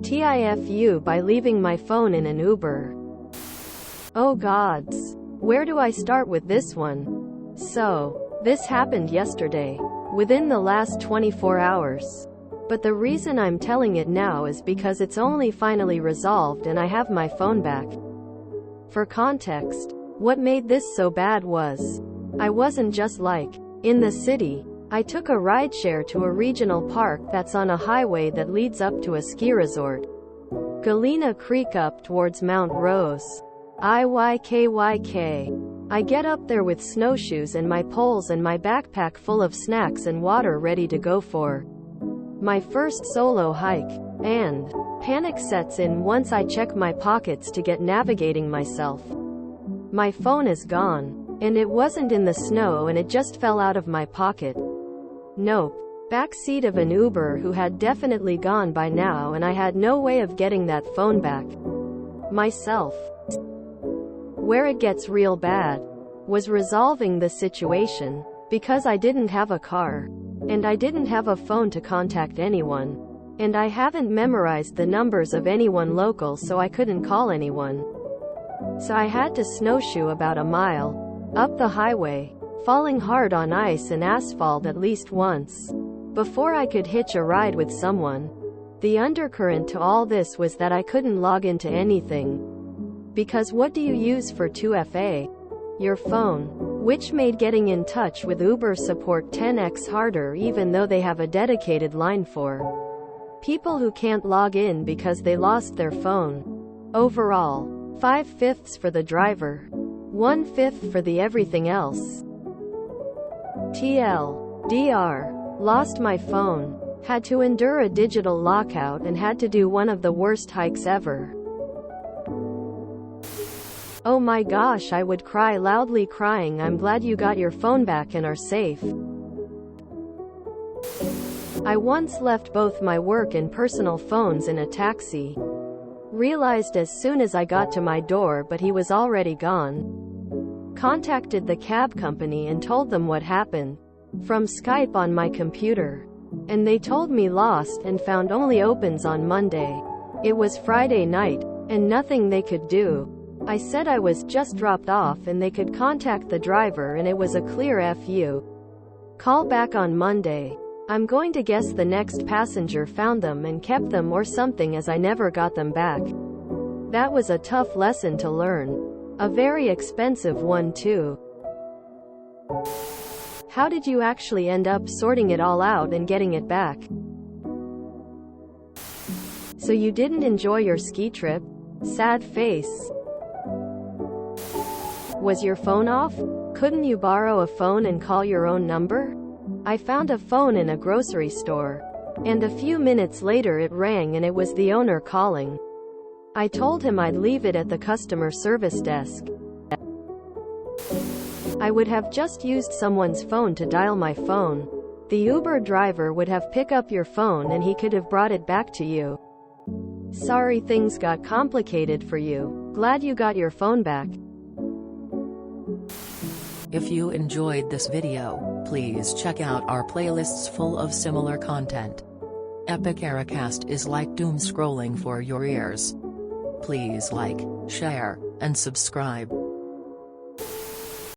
TIFU by leaving my phone in an Uber. Oh gods. Where do I start with this one? So, this happened yesterday. Within the last 24 hours. But the reason I'm telling it now is because it's only finally resolved and I have my phone back. For context, what made this so bad was, I wasn't just in the city. I took a rideshare to a regional park that's on a highway that leads up to a ski resort. Galena Creek up towards Mount Rose. IYKYK. I get up there with snowshoes and my poles and my backpack full of snacks and water ready to go for my first solo hike. And panic sets in once I check my pockets to get navigating myself. My phone is gone. And it wasn't in the snow and it just fell out of my pocket. Nope. Backseat of an Uber who had definitely gone by now and I had no way of getting that phone back. Myself. Where it gets real bad was resolving the situation, because I didn't have a car. And I didn't have a phone to contact anyone. And I haven't memorized the numbers of anyone local so I couldn't call anyone. So I had to snowshoe about a mile up the highway, falling hard on ice and asphalt at least once before I could hitch a ride with someone. The undercurrent to all this was that I couldn't log into anything. Because what do you use for 2FA? Your phone. Which made getting in touch with Uber support 10x harder even though they have a dedicated line for people who can't log in because they lost their phone. Overall, 5/5 for the driver. 1/5 for the everything else. TLDR. Lost my phone. Had to endure a digital lockout and had to do one of the worst hikes ever. Oh my gosh, I would cry loudly crying. I'm glad you got your phone back and are safe. I once left both my work and personal phones in a taxi. Realized as soon as I got to my door but he was already gone. Contacted the cab company and told them what happened. From Skype on my computer. And they told me lost and found only opens on Monday. It was Friday night, and nothing they could do. I said I was just dropped off and they could contact the driver and it was a clear FU. Call back on Monday. I'm going to guess the next passenger found them and kept them or something as I never got them back. That was a tough lesson to learn. A very expensive one too. How did you actually end up sorting it all out and getting it back? So you didn't enjoy your ski trip? Sad face. Was your phone off? Couldn't you borrow a phone and call your own number? I found a phone in a grocery store. And a few minutes later it rang and it was the owner calling. I told him I'd leave it at the customer service desk. I would have just used someone's phone to dial my phone. The Uber driver would have picked up your phone and he could have brought it back to you. Sorry things got complicated for you. Glad you got your phone back. If you enjoyed this video, please check out our playlists full of similar content. Epic Ericast is like doom scrolling for your ears. Please like, share, and subscribe.